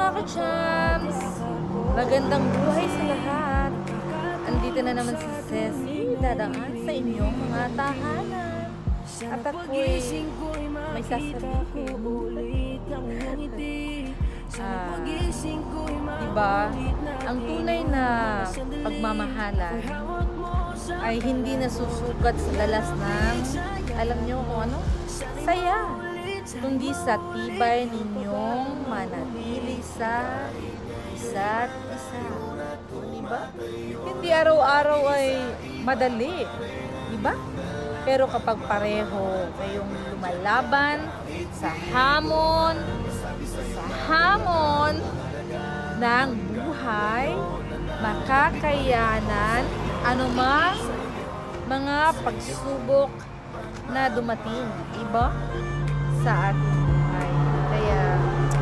mga ka-chams! Magandang buhay sa lahat! Andito na naman si Ceci, dadaan sa inyong mga tahanan. At ako'y may sasabihin. Diba? Ang tunay na pagmamahalan ay hindi nasusukat sa dalas ng, alam nyo kung ano? Saya! Kundi sa tibay ninyong manatili sa isa't isa. Diba? Hindi araw-araw ay madali. Diba? Pero kapag pareho kayong lumalaban sa hamon ng buhay, makakayanan anumang mga pagsubok na dumating, diba? Sa atin.